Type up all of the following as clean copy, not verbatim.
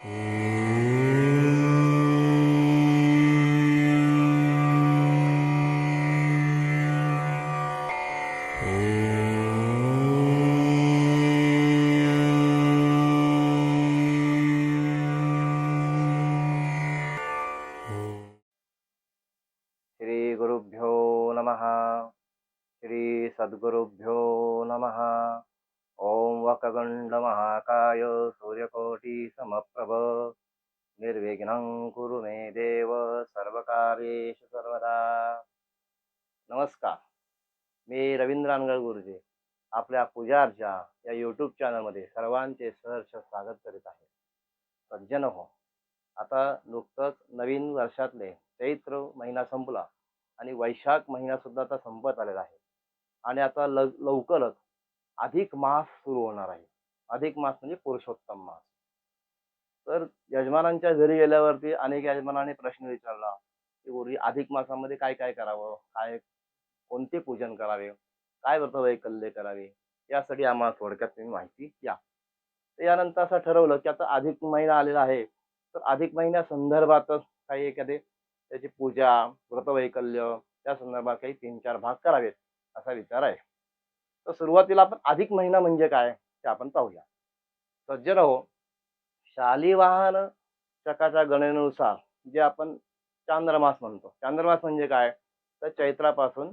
श्री गुरुभ्यो नमः. श्री सद्गुरुभ्यो नमः. ओम वक्रतुंड महाकाय सूर्यकोटि समप्रभ निर्विघ्नं कुरु मे देव सर्वकार्येषु सर्वदा. नमस्कार, मी रवींद्र अनगळ गुरुजी आपल्या पूजा अर्चा या यूट्यूब चॅनलमध्ये सर्वांचे सहर्ष स्वागत करीत आहे. सज्जन हो, आता नुकतंच नवीन वर्षातले चैत्र महिना संपला आणि वैशाख महिना सुद्धा आता संपत आलेला आहे. आणि आता लवकरच अधिक मास सुरू होणार आहे. अधिक मास म्हणजे पुरुषोत्तम मास. तर यजमानांच्या घरी गेल्यावरती अनेक यजमानांनी प्रश्न विचारला की गुरुजी अधिक मासामध्ये काय काय करावं, काय कोणते पूजन करावे, काय व्रतवैकल्य करावे, यासाठी आम्हाला थोडक्यात तुम्ही माहिती द्या. तर यानंतर असं ठरवलं की आता अधिक महिना आलेला आहे, तर अधिक महिन्या संदर्भातच काही एखादे त्याची पूजा व्रतवैकल्य त्या संदर्भात काही 3-4 भाग करावेत असा विचार आहे. तर सुरुवातीला आपण अधिक महिना म्हणजे काय ते आपण पाहूया. सज्जन हो, शालिवाहन चकाच्या गणनेनुसार जे आपण चांद्रमास म्हणतो. चांद्रमास म्हणजे काय, तर चैत्रापासून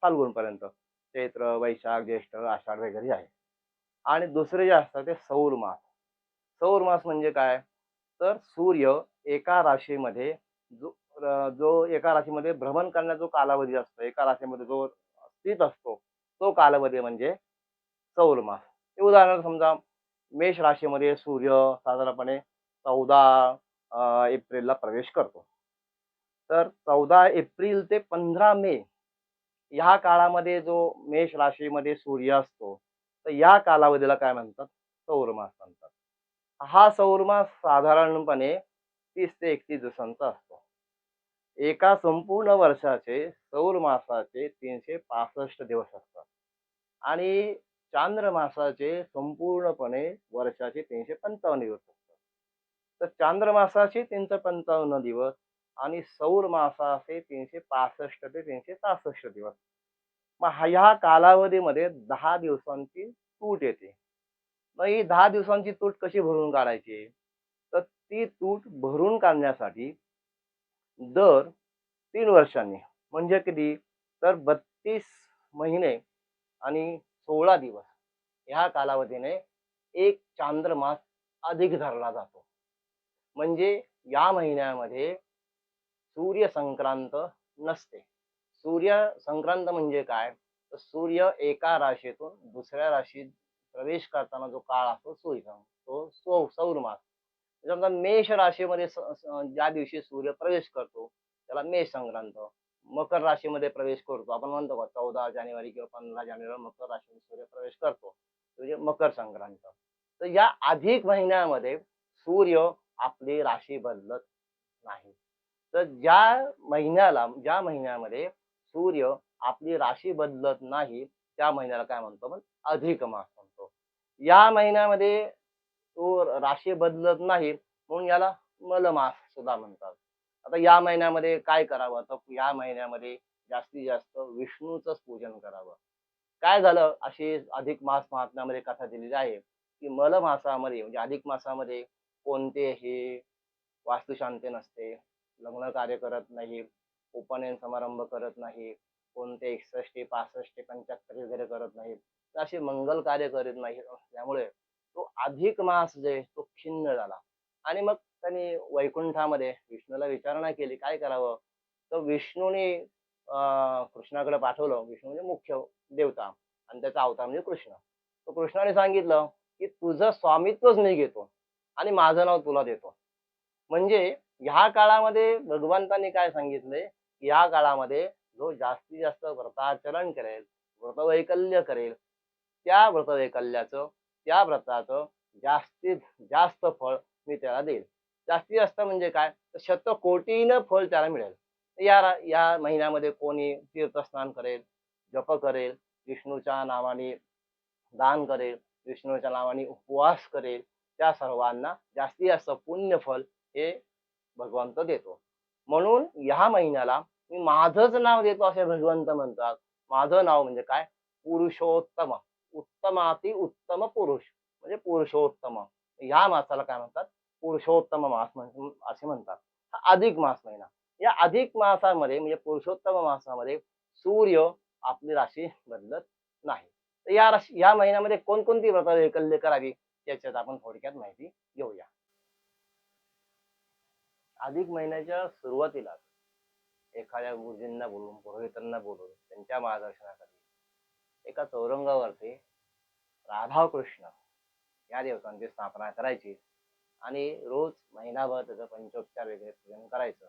फाल्गुन पर्यंत, चैत्र वैशाख ज्येष्ठ आषाढ वगैरे आहे. आणि दुसरे जे असतात ते सौर मास. सौर मास म्हणजे काय, तर सूर्य एका राशीमध्ये जो एका राशीमध्ये भ्रमण करण्याचा जो कालावधी असतो, एका राशीमध्ये जो स्थित असतो, तो कालावधी म्हणजे सौर मास. उदाहरण समजा मेष राशीमध्ये सूर्य साधारणपणे 14 एप्रिलला प्रवेश करतो. तर 14 एप्रिल ते 15 मे ह्या काळामध्ये जो मेष राशीमध्ये सूर्य असतो, तर या कालावधीला काय म्हणतात, सौरमास म्हणतात. हा सौरमास साधारणपणे 30 ते 31 दिवसांचा असतो. एका संपूर्ण वर्षाचे सौर मासाचे 365 दिवस असतात आणि चांद्रमासाचे संपूर्णपणे वर्षाचे 355 दिवस असतात. तर चांद्रमासाचे 355 दिवस आणि सौर मासाचे 365 ते 366 दिवस. मग ह्या कालावधीमध्ये 10 दिवसांची तूट येते. मग ही 10 दिवसांची तूट कशी भरून काढायची, तर ती तूट भरून काढण्यासाठी दर 3 वर्षांनी म्हणजे किती, तर 32 महिने आणि 16 दिवस ह्या कालावधीने एक चांद्रमास अधिक धरला जातो. म्हणजे या महिन्यामध्ये सूर्य संक्रांत नसते. सूर्य संक्रांत म्हणजे काय, तर सूर्य एका राशीतून दुसऱ्या राशीत प्रवेश करताना जो काळ असतो तो सौर मास. समजा मेष राशीमध्ये ज्या दिवशी सूर्य प्रवेश करतो त्याला मेष संक्रांत. मकर राशीमध्ये प्रवेश करतो, आपण म्हणतो का 14 जानेवारी किंवा 15 जानेवारी मकर राशीमध्ये सूर्य प्रवेश करतो, म्हणजे मकर संक्रांत. तर या अधिक महिन्यामध्ये सूर्य आपली राशी बदलत नाही. तर ज्या महिन्यामध्ये सूर्य आपली राशी बदलत नाही त्या महिन्याला काय म्हणतो, आपण अधिक मास म्हणतो. या महिन्यामध्ये तो राशी बदलत नाही म्हणून याला मलमास सुद्धा म्हणतात. आता या महिन्यामध्ये काय करावं, तर या महिन्यामध्ये जास्तीत जास्त विष्णूचंच पूजन करावं. काय झालं, अशी अधिक मास महात्म्यामध्ये कथा दिलेली आहे की मल मासामध्ये म्हणजे अधिक मासामध्ये कोणतेही वास्तुशांती नसते, लग्न कार्य करत नाही, उपनयन समारंभ करत नाही, कोणते 61 65 75 वगैरे करत नाही, असे मंगल कार्य करीत नाही. त्यामुळे तो अधिक मास जे तो खिन्न झाला आणि मग त्यांनी वैकुंठामध्ये विष्णूला विचारणा केली काय करावं. तर विष्णूने कृष्णाकडे पाठवलं. विष्णू म्हणजे मुख्य देवता आणि त्याचा अवतार म्हणजे कृष्ण. तर कृष्णाने सांगितलं की तुझं स्वामित्वच मी घेतो आणि माझं नाव तुला देतो. म्हणजे ह्या काळामध्ये भगवंतांनी काय सांगितलंय, या काळामध्ये जो जास्तीत जास्त व्रताचरण करेल, व्रतवैकल्य करेल, त्या व्रतवैकल्याचं त्या व्रताचं जास्तीत जास्त फळ मी त्याला देईल. जास्तीत जास्त म्हणजे काय, तर शतकोटीनं फळ त्याला मिळेल. या महिन्यामध्ये कोणी तीर्थस्नान करेल, जप करेल, विष्णूच्या नावाने दान करेल, विष्णूच्या नावाने उपवास करेल, त्या सर्वांना जास्तीत जास्त पुण्यफल हे भगवंत देतो. म्हणून ह्या महिन्याला मी माझंच नाव देतो असे भगवंत म्हणतात. माझं नाव म्हणजे काय? पुरुषोत्तम. उत्तमाती उत्तम पुरुष म्हणजे पुरुषोत्तम. ह्या मासाला काय म्हणतात? पुरुषोत्तम मास असे म्हणतात. हा अधिक मास महिना. या अधिक मासामध्ये म्हणजे पुरुषोत्तम मासामध्ये सूर्य आपली राशी बदलत नाही. तर या राशी या महिन्यामध्ये कोणकोणती व्रत वैकल्य करावी याच्यात आपण थोडक्यात माहिती घेऊया. अधिक महिन्याच्या सुरुवातीला एखाद्या गुरुजींना बोलून, पुरोहितांना बोलून त्यांच्या मार्गदर्शनाखाली एका चौरंगावरती राधाकृष्ण या देवतांची स्थापना करायची आणि रोज महिनाभर त्याचं पंचोपचार वगैरे पूजन करायचं.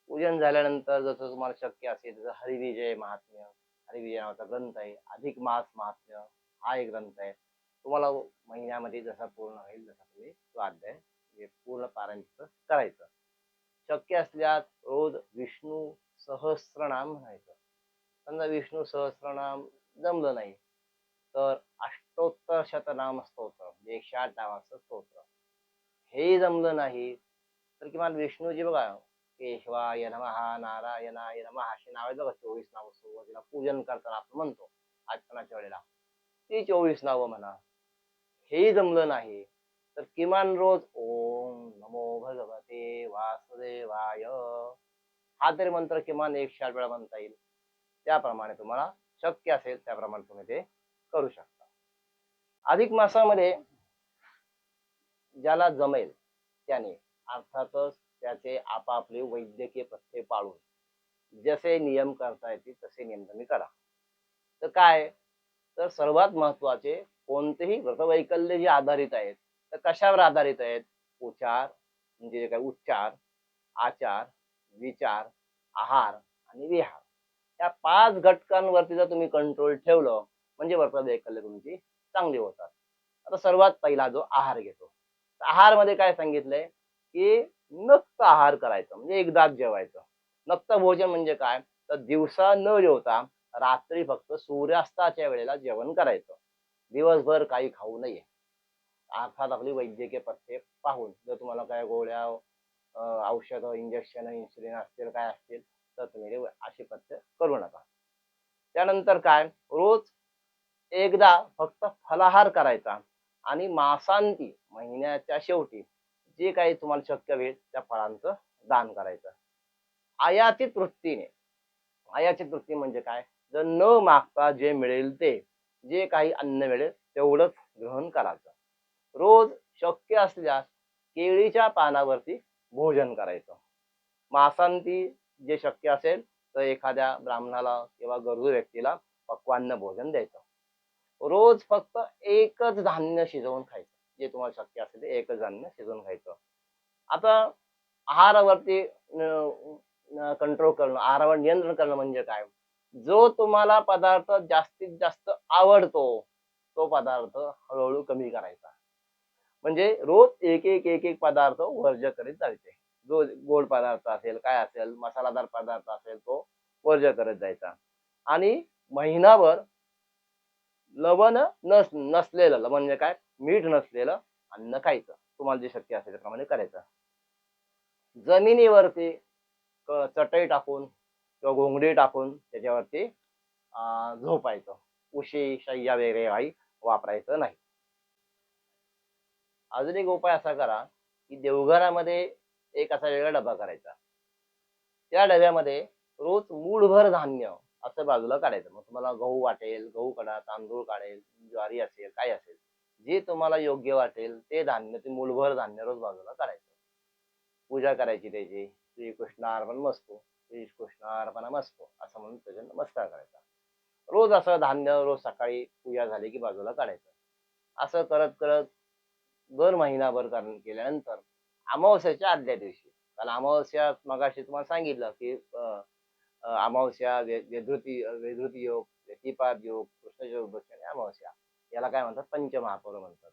पूजन झाल्यानंतर जसं तुम्हाला शक्य असेल तसं हरिविजय महात्म्य, हरिविजय नावाचा ग्रंथ आहे, अधिक मास महात्म्य हा एक ग्रंथ आहे. तुम्हाला महिन्यामध्ये जसा पूर्ण होईल तसा तुम्ही तो अध्याय पूर्ण पारायण करायचं. शक्य असल्यास रोज विष्णू सहस्रनाम म्हणायचं. समजा विष्णू सहस्रनाम जमलं नाही तर अष्टोत्तर शतनाम स्तोत्र म्हणजे 108 नावाचं स्तोत्र हे जमलं नाही तर किमान विष्णूजी बघा केशवाय नमः, नारायणाय नमः अशी नावे बघा 24 नावं सुरुवातीला पूजन करताना आपण म्हणतो आचमनाच्या वेळेला ती 24 नावं म्हणा. हे जमलं नाही तर किमान रोज ओम नमो भगवते वासुदेवाय हा तरी मंत्र किमान 108 वेळा म्हणता येईल. त्याप्रमाणे तुम्हाला शक्य असेल त्याप्रमाणे तुम्ही ते करू शकता. अधिक मासामध्ये ज्याला जमेल त्याने अर्थातच त्याचे आपापले वैद्यकीय पथ्ये पाळून जसे नियम करता येतील तसे नियम तुम्ही करा. तर काय तर सर्वात महत्वाचे कोणतेही व्रतवैकल्य जे आधारित आहेत तर कशावर आधारित आहेत? उच्चार म्हणजे काय उच्चार, आचार, विचार, आहार आणि विहार या 5 घटकांवरती जर तुम्ही कंट्रोल ठेवलं म्हणजे व्रतवैकल्य तुमची चांगली होतात. आता सर्वात पहिला जो आहार घेतो. आहार मध्ये काय सांगितलंय की नक्त आहार करायचं म्हणजे एकदाच जेवायचं. नक्त भोजन म्हणजे काय तर दिवसा न जेवता रात्री फक्त सूर्यास्ताच्या वेळेला जेवण करायचं. दिवसभर काही खाऊ नये. अर्थात आपली वैद्यकीय पथ्ये पाहून जर तुम्हाला काय गोळ्या औषधं इंजेक्शन इन्सुलिन असतील काय असतील तर तुम्ही अशी पथ्य करू नका. त्यानंतर काय रोज एकदा फक्त फलाहार करायचा आणि मासांती महिन्याच्या शेवटी जे काही तुम्हाला शक्य होईल त्या फळांचं दान करायचं. आयातित वृत्तीने आयातित वृत्ती म्हणजे काय जर न मागता जे मिळेल ते जे काही अन्न मिळेल तेवढंच ग्रहण करायचं. रोज शक्य असल्यास केळीच्या पानावरती भोजन करायचं. मासांती जे शक्य असेल तर एखाद्या ब्राह्मणाला किंवा गरजू व्यक्तीला पक्वान्न भोजन द्यायचं. रोज फक्त एकच धान्य शिजवून खायचं. जे तुम्हाला शक्य असेल ते एकच धान्य शिजवून खायचं. आता आहारावरती कंट्रोल करणं, आहारावर नियंत्रण करणं म्हणजे काय जो तुम्हाला पदार्थ जास्तीत जास्त आवडतो तो पदार्थ हळूहळू कमी करायचा. म्हणजे रोज एक एक एक एक पदार्थ वर्ज्य करीत जायचे. जो गोड पदार्थ असेल काय असेल मसालादार पदार्थ असेल तो वर्ज्य करत जायचा. आणि महिनाभर लवण नसलेलं म्हणजे काय मीठ नसलेलं अन्न खायचं. तुम्हाला जे शक्य असेल त्याप्रमाणे करायचं. जमिनीवरती चटई टाकून किंवा घोंगडी टाकून त्याच्यावरती झोपायचं. उशी शय्या वगैरे काही वापरायचं नाही. अजून एक उपाय असा करा की देवघरामध्ये एक असा वेगळा डबा करायचा. त्या डब्यामध्ये रोज मूठभर धान्य असं बाजूला काढायचं. मग तुम्हाला गहू वाटेल गहू काढा, तांदूळ काढेल, ज्वारी असेल काय असेल जे तुम्हाला योग्य वाटेल ते धान्य ते मूठभर धान्य रोज बाजूला काढायचं. पूजा करायची त्याची श्रीकृष्णार्पणमस्तु श्रीकृष्णार्पणमस्तु असं म्हणून त्याचा नमस्कार करायचा. रोज असं धान्य रोज सकाळी पूजा झाली की बाजूला काढायचं. असं करत करत दर महिनाभर केल्यानंतर अमावस्याच्या आदल्या दिवशी कारण अमावस्या मगाशी तुम्हाला सांगितलं की अमावस्या वेधृती योग व्यतिपात योग कृष्णयोग आणि अमावस्या याला काय म्हणतात पंचमहापर्व म्हणतात.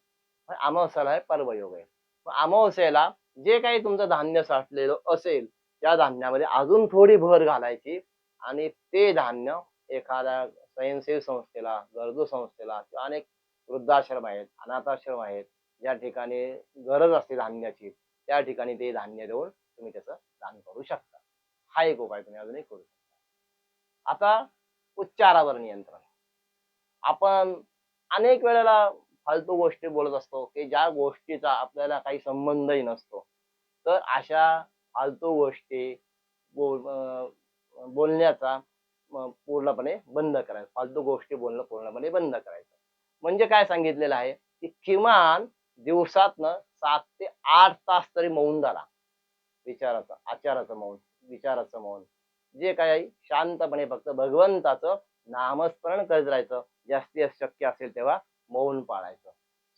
अमावस्याला हे पर्व योग आहे. अमावस्याला जे काही तुमचं धान्य साठलेलं असेल त्या धान्यामध्ये अजून थोडी भर घालायची आणि ते धान्य एखाद्या स्वयंसेवी संस्थेला गरजू संस्थेला किंवा अनेक वृद्धाश्रम आहेत अनाथाश्रम आहेत ज्या ठिकाणी गरज असते धान्याची त्या ठिकाणी ते धान्य देऊन तुम्ही त्याचं दान करू शकता. हा एक उपाय तुम्ही अजूनही करू शकता. आता उच्चारावर नियंत्रण. आपण अनेक वेळेला फालतू गोष्टी बोलत असतो की ज्या गोष्टीचा आपल्याला काही संबंधही नसतो. तर अशा फालतू गोष्टी बोलण्याचा पूर्णपणे बंद करायचं. फालतू गोष्टी बोलणं पूर्णपणे बंद करायचं. म्हणजे काय सांगितलेलं आहे की किमान दिवसातनं 7 ते 8 तास तरी मौन धरा. विचाराचं, आचाराचं मौन, विचाराचं मौन. जे काही आहे शांतपणे फक्त भगवंताचं नामस्मरण करत राहायचं. जास्तीत जास्त शक्य असेल तेव्हा मौन पाळायचं.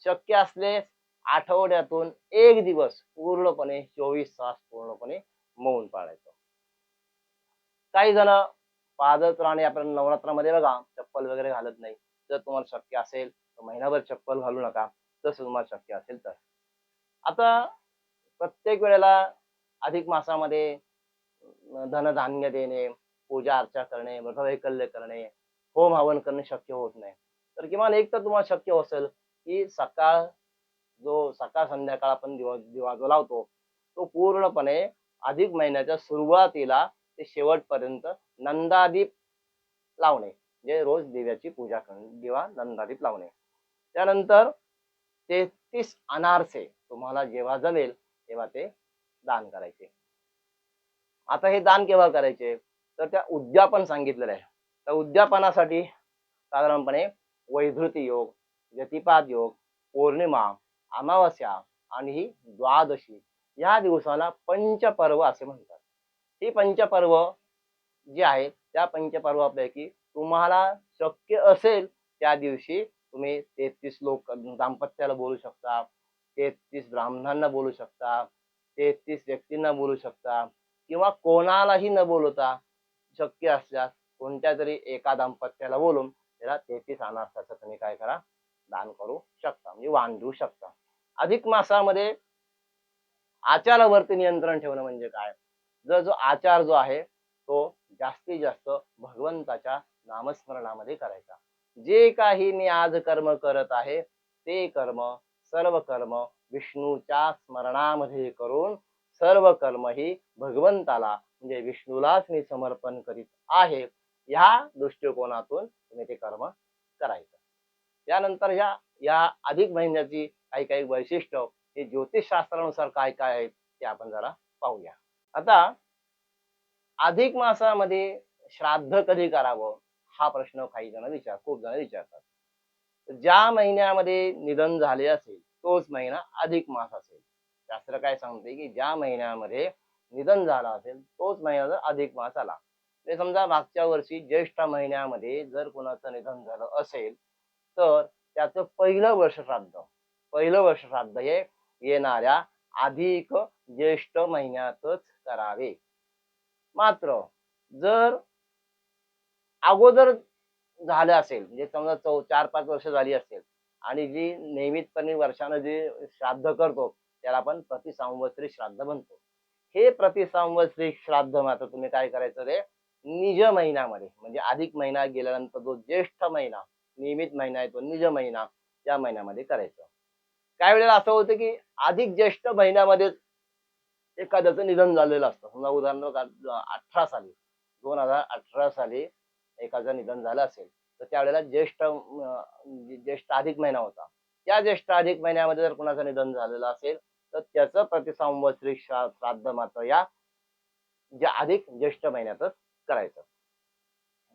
शक्य असल्यास आठवड्यातून 1 दिवस पूर्णपणे 24 तास पूर्णपणे मौन पाळायचं. काही जण पादत्राणे आपण नवरात्रामध्ये बघा चप्पल वगैरे घालत नाही. जर तुम्हाला शक्य असेल तर महिनाभर चप्पल घालू नका. जसं तुम्हाला शक्य असेल तर. आता प्रत्येक वेळेला अधिक मासामध्ये धनधान्य देणे, पूजा अर्चा करणे, व्रतवैकल्य करणे, होम हवन करणे शक्य होत नाही. तर किमान एक तर तुम्हाला शक्य असेल की सकाळ संध्याकाळ आपण दिवा दिवा जो लावतो तो पूर्णपणे अधिक महिन्याच्या सुरुवातीला ते शेवटपर्यंत नंदादीप लावणे. म्हणजे रोज दिव्याची पूजा करणे, दिवा नंदादीप लावणे. त्यानंतर 33 अनारसे तुम्हाला जेव्हा जमेल तेव्हा ते दान करायचे. आता हे दान केव्हा करायचे तर त्या उद्यापन सांगितलेलं आहे. त्या उद्यापनासाठी साधारणपणे वैधृती योग, व्यतिपात योग, पौर्णिमा, अमावस्या आणि ही द्वादशी या दिवसाला पंचपर्व असे म्हणतात. ही पंचपर्व जी आहेत त्या पंचपर्वापैकी तुम्हाला शक्य असेल त्या दिवशी तुम्ही 33 लोक दाम्पत्याला बोलू शकता, 33 ब्राह्मणांना बोलू शकता, 33 व्यक्तींना बोलू शकता किंवा कोणालाही न बोलवता शक्य असल्यास कोणत्या तरी एका दाम्पत्याला बोलून त्याला 33 अनारसाचं तुम्ही काय करा दान करू शकता, म्हणजे वाण देऊ शकता. अधिक मासामध्ये आचारावरती नियंत्रण ठेवणं म्हणजे काय? जो आचार जो आहे तो जास्तीत जास्त भगवंताच्या नामस्मरणामध्ये करायचा. जे काही मी आज कर्म करत आहे ते सर्व कर्म विष्णूच्या स्मरणामध्ये करून सर्व कर्म ही भगवंताला म्हणजे विष्णूलाच मी समर्पण करीत आहे. ह्या दृष्टिकोनातून तुम्ही ते कर्म करायचं. त्यानंतर या अधिक महिन्याची काही काही वैशिष्ट्य हे ज्योतिषशास्त्रानुसार काय काय आहेत ते आपण जरा पाहूया. आता अधिक मासामध्ये श्राद्ध कधी करावं हा प्रश्न खूप जण विचारतात. ज्या महिन्यामध्ये निधन झाले असेल तोच महिना अधिक मास असेल. शास्त्र काय सांगते की ज्या महिन्यामध्ये निधन झालं असेल तोच महिना जर अधिक मास आला. ते समजा मागच्या वर्षी ज्येष्ठ महिन्यामध्ये जर कोणाचं निधन झालं असेल तर त्याचं पहिलं वर्ष श्राद्ध हे येणाऱ्या अधिक ज्येष्ठ महिन्यातच करावे. मात्र जर अगोदर झालं असेल म्हणजे समजा 4-5 वर्ष झाली असेल आणि जी नियमितपणे वर्षानं जे श्राद्ध करतो त्याला आपण प्रतिसंवत्सरी श्राद्ध म्हणतो. हे प्रतिसंवत्सरी श्राद्ध मात्र तुम्ही काय करायचं रे निज महिन्यामध्ये म्हणजे अधिक महिना गेल्यानंतर जो ज्येष्ठ महिना नियमित महिना आहे तो निज महिना त्या महिन्यामध्ये करायचं. काही वेळेला असं होतं की अधिक ज्येष्ठ महिन्यामध्येच एखाद्याचं निधन झालेलं असतं. समजा उदाहरणार्थ 2018 साली एखादं निधन झालं असेल तर त्यावेळेला ज्येष्ठ अधिक महिना होता. त्या ज्येष्ठ अधिक महिन्यामध्ये जर कुणाचं निधन झालेलं असेल तर त्याचं प्रतिसंवत्सरी श्राद्ध मात्र या जे अधिक ज्येष्ठ महिन्यातच करायचं.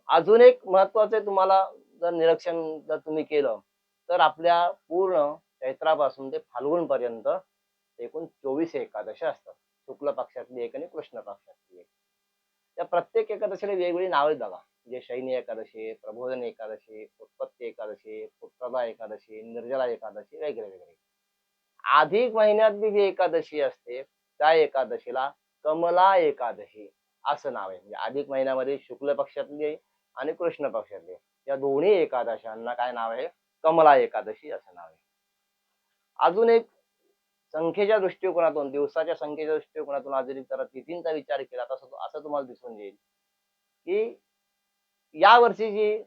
अजून एक महत्वाचे तुम्हाला जर निरीक्षण जर तुम्ही केलं तर आपल्या पूर्ण चैत्रापासून ते फाल्गुन पर्यंत एकूण 24 एकादशी असतात. शुक्ल पक्षातली एक आणि कृष्ण पक्षातली एक. त्या प्रत्येक एकादशीला वेगवेगळी नावे बघा. म्हणजे शयनी एकादशी, प्रबोधन एकादशी, उत्पत्ती एकादशी, पुत्रदा एकादशी, निर्जला एकादशी वगैरे वगैरे. अधिक महिन्यातली जी एकादशी असते त्या एकादशीला कमला एकादशी असं नाव आहे. म्हणजे अधिक महिन्यामध्ये शुक्ल पक्षातली आणि कृष्ण पक्षातली या दोन्ही एकादशांना काय नाव आहे कमला एकादशी असं नाव आहे. अजून एक संख्येच्या दृष्टिकोनातून दिवसाच्या संख्येच्या दृष्टिकोनातून आज जरी जरा तिथींचा विचार केला तर असं तुम्हाला दिसून येईल की या वर्षी जी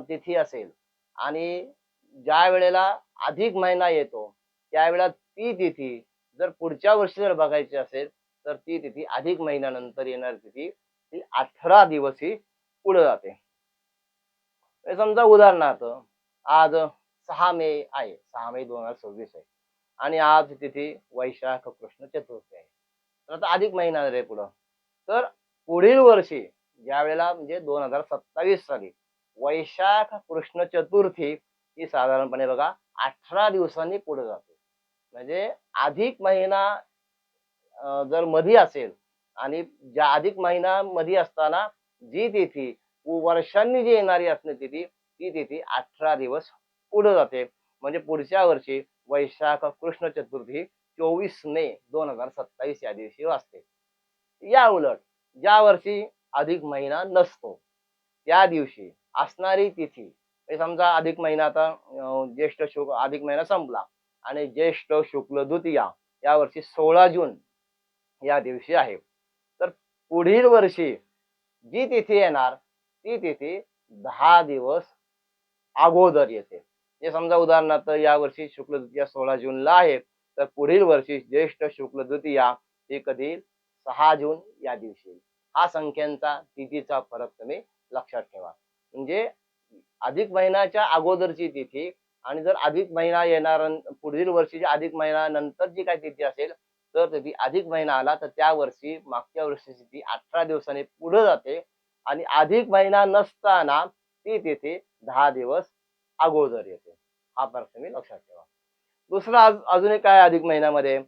तिथी असेल आणि ज्या वेळेला अधिक महिना येतो त्यावेळेला ती तिथी जर पुढच्या वर्षी जर बघायची असेल तर ती तिथी अधिक महिन्यानंतर येणारी तिथी ती 18 दिवस ही पुढे जाते. हे समजा उदाहरणार्थ आज 6 मे आहे, 6 मे 2026 आहे आणि आज तिथी वैशाख कृष्ण चतुर्थी आहे. तर आता अधिक महिना रे पुढं. तर पुढील वर्षी ज्या वेळेला म्हणजे 2027 साली वैशाख कृष्ण चतुर्थी ही साधारणपणे बघा 18 दिवसांनी पुढे जाते. म्हणजे अधिक महिना जर मध्ये असेल आणि ज्या अधिक महिना मध्ये असताना जी तिथी वर्षांनी जी येणारी असणे तिथी ती तिथी 18 दिवस पुढे जाते. म्हणजे पुढच्या वर्षी वैशाख कृष्ण चतुर्थी 24 मे 2027 या दिवशी असते. या उलट ज्या वर्षी अधिक महिना नसतो त्या दिवशी असणारी तिथी म्हणजे समजा अधिक महिना आता ज्येष्ठ शुक्ल अधिक महिना संपला आणि ज्येष्ठ शुक्ल द्वितीया या वर्षी 16 जून या दिवशी आहे. तर पुढील वर्षी जी तिथी येणार ती तिथी 10 दिवस अगोदर येते. हे समजा उदाहरणार्थ या वर्षी शुक्ल द्वितीया 16 जूनला आहे तर पुढील वर्षी ज्येष्ठ शुक्ल द्वितीया ही कधी 6 जून या दिवशी. हा संख्यांचा तिथीचा फरक तुम्ही लक्षात ठेवा. म्हणजे अधिक महिन्याच्या अगोदरची तिथी आणि जर अधिक महिना येणार पुढील वर्षीच्या अधिक महिना नंतर जी काही तिथी असेल तर तिथी अधिक महिना आला तर त्या वर्षी मागच्या वर्षीची ती 18 दिवसांनी पुढे जाते आणि अधिक महिना नसताना ती तिथी 10 दिवस अगोदर येते. हा फरक तुम्ही लक्षात ठेवा. दुसरा अजून एक काय अधिक महिन्यामध्ये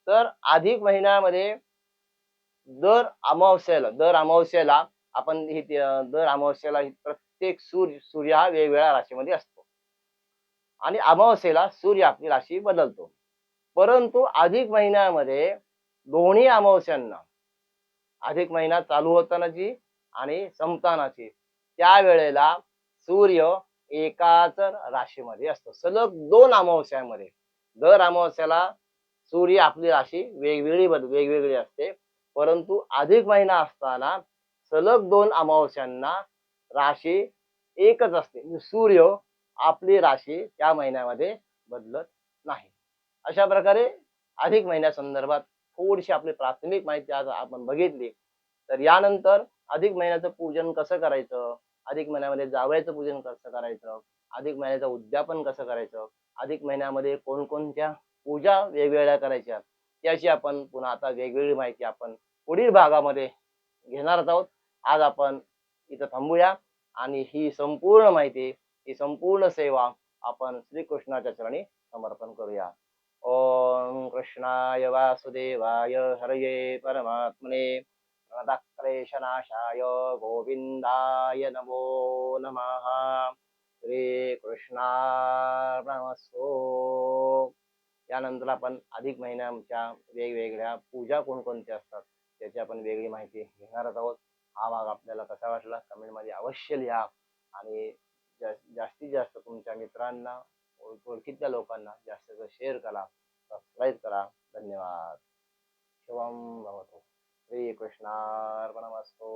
तर अधिक महिन्यामध्ये दर अमावस्येला आपण ही दर अमावस्येला प्रत्येक सूर्य हा वेगवेगळ्या राशीमध्ये असतो आणि अमावस्येला सूर्य आपली राशी बदलतो. परंतु अधिक महिन्यामध्ये दोन्ही अमावस्यांना अधिक महिना चालू होतानाची आणि संपतानाची त्यावेळेला सूर्य एकाच राशीमध्ये असतो. सलग 2 अमावस्यांमध्ये दर अमावस्याला सूर्य आपली राशी वेगवेगळी असते. परंतु अधिक महिना असताना सलग 2 अमावस्यांना राशी एकच असते. म्हणजे सूर्य आपली राशी त्या महिन्यामध्ये बदलत नाही. अशा प्रकारे अधिक महिन्यासंदर्भात थोडीशी आपली प्राथमिक माहिती आज आपण बघितली. तर यानंतर अधिक महिन्याचं पूजन कसं करायचं, अधिक महिन्यामध्ये जावयाचं पूजन कसं करायचं, अधिक महिन्याचं उद्यापन कसं करायचं, अधिक महिन्यामध्ये कोणकोणत्या पूजा वेगवेगळ्या करायच्या याची आपण पुन्हा आता वेगवेगळी माहिती आपण पुढील भागामध्ये घेणार आहोत. आज आपण इथं थांबूया आणि ही संपूर्ण माहिती ही संपूर्ण सेवा आपण श्रीकृष्णाच्या चरणी समर्पण करूया. ओम कृष्णाय वासुदेवाय हरये परमात्मने क्लेशनाशाय गोविंदाय नमो नमः. श्रीकृष्णार्पणमस्तु. यानंतर आपण अधिक महिन्याच्या वेगवेगळ्या पूजा कोणकोणत्या असतात त्याची आपण वेगळी माहिती घेणार आहोत. हा भाग आपल्याला कसा वाटला कमेंटमध्ये अवश्य लिहा आणि जास्तीत जास्त तुमच्या मित्रांना ओळखीतल्या लोकांना जास्त शेअर करा, सबस्क्राईब करा. धन्यवाद. शिवम भवतु. श्रीकृष्णार्पणमस्तु.